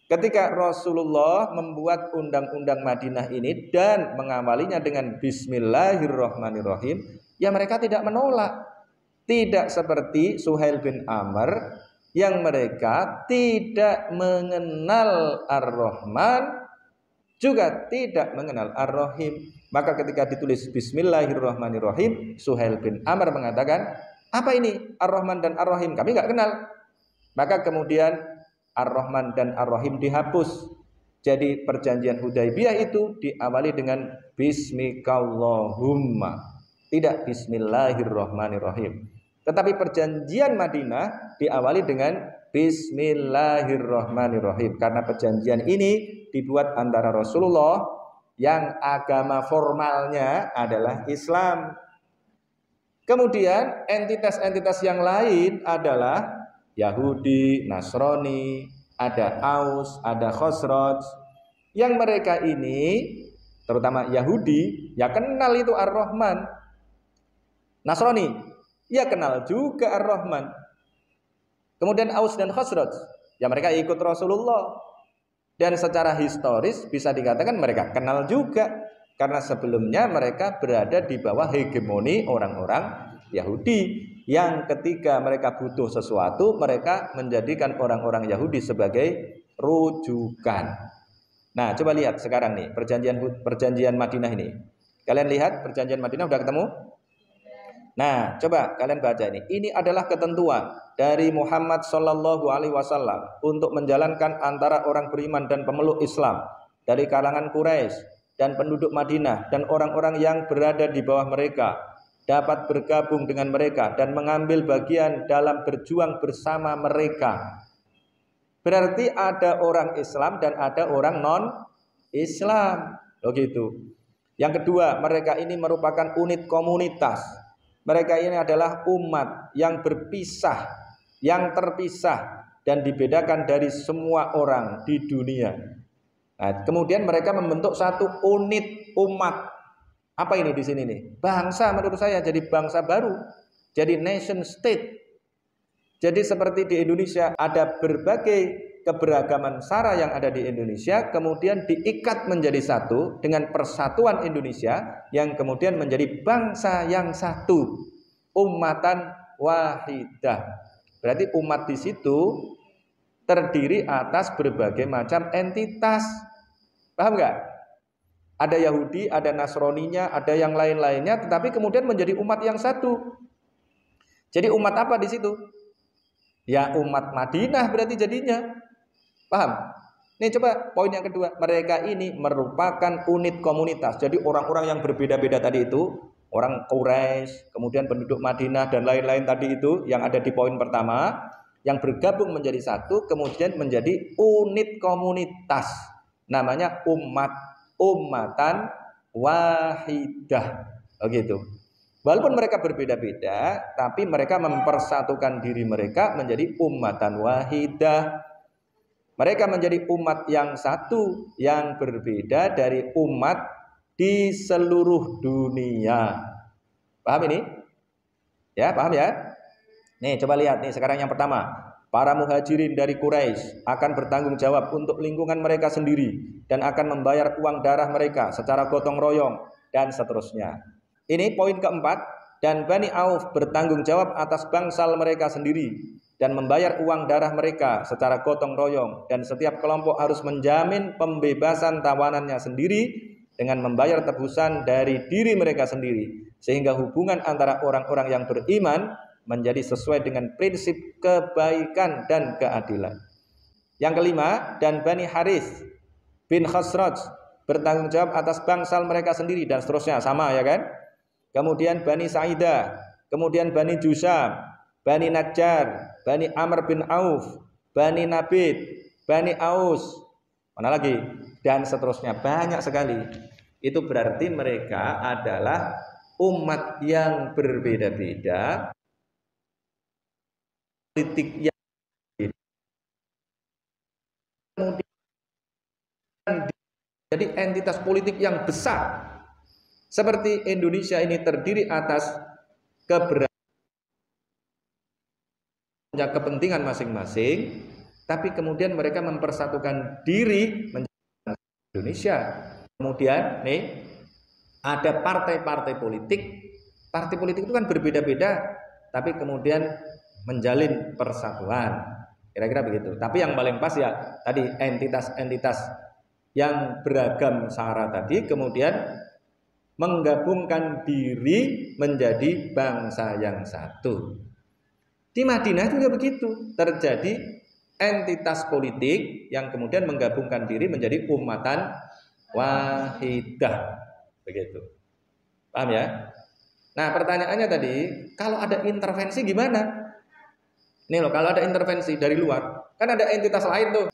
Ketika Rasulullah membuat undang-undang Madinah ini dan mengawalinya dengan Bismillahirrahmanirrahim, ya mereka tidak menolak. Tidak seperti Suhail bin Amr yang mereka tidak mengenal Ar-Rahman, juga tidak mengenal Ar-Rahim. Maka ketika ditulis Bismillahirrahmanirrahim, Suhail bin Amr mengatakan, apa ini Ar-Rahman dan Ar-Rahim? Kami nggak kenal. Maka kemudian Ar-Rahman dan Ar-Rahim dihapus. Jadi perjanjian Hudaybiyah itu diawali dengan Bismikallahumma, tidak Bismillahirrahmanirrahim. Tetapi perjanjian Madinah diawali dengan Bismillahirrahmanirrahim, karena perjanjian ini dibuat antara Rasulullah yang agama formalnya adalah Islam. Kemudian entitas-entitas yang lain adalah Yahudi, Nasrani, ada Aus, ada Khosraj. Yang mereka ini, terutama Yahudi, ya kenal itu Ar-Rahman. Nasrani, ya kenal juga Ar-Rahman. Kemudian Aus dan Khosraj, ya mereka ikut Rasulullah. Dan secara historis bisa dikatakan mereka kenal juga, karena sebelumnya mereka berada di bawah hegemoni orang-orang Yahudi, yang ketika mereka butuh sesuatu, mereka menjadikan orang-orang Yahudi sebagai rujukan. Nah, coba lihat sekarang nih perjanjian Madinah ini. Kalian lihat perjanjian Madinah udah ketemu? Nah, coba kalian baca ini. Ini adalah ketentuan dari Muhammad Shallallahu Alaihi Wasallam untuk menjalankan antara orang beriman dan pemeluk Islam dari kalangan Quraisy dan penduduk Madinah dan orang-orang yang berada di bawah mereka dapat bergabung dengan mereka dan mengambil bagian dalam berjuang bersama mereka. Berarti ada orang Islam dan ada orang non-Islam. Begitu. Yang kedua, mereka ini merupakan unit komunitas. Mereka ini adalah umat yang berpisah, yang terpisah dan dibedakan dari semua orang di dunia. Nah, kemudian mereka membentuk satu unit umat. Apa ini di sini nih? Bangsa, menurut saya jadi bangsa baru, jadi nation state. Jadi seperti di Indonesia ada berbagai keberagaman sara yang ada di Indonesia, kemudian diikat menjadi satu dengan persatuan Indonesia yang kemudian menjadi bangsa yang satu, ummatan wahidah. Berarti umat di situ terdiri atas berbagai macam entitas. Paham nggak? Ada Yahudi, ada Nasroninya, ada yang lain-lainnya, tetapi kemudian menjadi umat yang satu. Jadi umat apa di situ? Ya umat Madinah berarti jadinya. Paham? Nih coba poin yang kedua. Mereka ini merupakan unit komunitas. Jadi orang-orang yang berbeda-beda tadi itu, orang Quraisy, kemudian penduduk Madinah dan lain-lain tadi itu yang ada di poin pertama, yang bergabung menjadi satu, kemudian menjadi unit komunitas. Namanya ummatan wahidah. Begitu. Walaupun mereka berbeda-beda, tapi mereka mempersatukan diri mereka menjadi ummatan wahidah. Mereka menjadi umat yang satu, yang berbeda dari umat di seluruh dunia. Paham ini? Ya, paham ya? Nih, coba lihat nih sekarang yang pertama. Para muhajirin dari Quraisy akan bertanggung jawab untuk lingkungan mereka sendiri dan akan membayar uang darah mereka secara gotong royong dan seterusnya. Ini poin keempat. Dan Bani Auf bertanggung jawab atas bangsal mereka sendiri dan membayar uang darah mereka secara gotong royong, dan setiap kelompok harus menjamin pembebasan tawanannya sendiri dengan membayar tebusan dari diri mereka sendiri, sehingga hubungan antara orang-orang yang beriman menjadi sesuai dengan prinsip kebaikan dan keadilan. Yang kelima, dan Bani Harith bin Khosraj bertanggung jawab atas bangsal mereka sendiri dan seterusnya, sama ya kan? Kemudian Bani Sa'idah, kemudian Bani Jusam, Bani Najjar, Bani Amr bin Auf, Bani Nabit, Bani Aus, mana lagi? Dan seterusnya, banyak sekali. Itu berarti mereka adalah umat yang berbeda-beda, politik yang berbeda. Kemudian jadi entitas politik yang besar. Seperti Indonesia ini terdiri atas kepentingan masing-masing, tapi kemudian mereka mempersatukan diri menjadi Indonesia. Kemudian nih ada partai-partai politik. Partai politik itu kan berbeda-beda, tapi kemudian menjalin persatuan. Kira-kira begitu. Tapi yang paling pas ya tadi entitas-entitas yang beragam syarat tadi kemudian menggabungkan diri menjadi bangsa yang satu. Di Madinah juga begitu, terjadi entitas politik yang kemudian menggabungkan diri menjadi ummatan wahidah. Begitu. Paham ya? Nah, pertanyaannya tadi, kalau ada intervensi gimana? Nih loh, kalau ada intervensi dari luar, kan ada entitas lain tuh.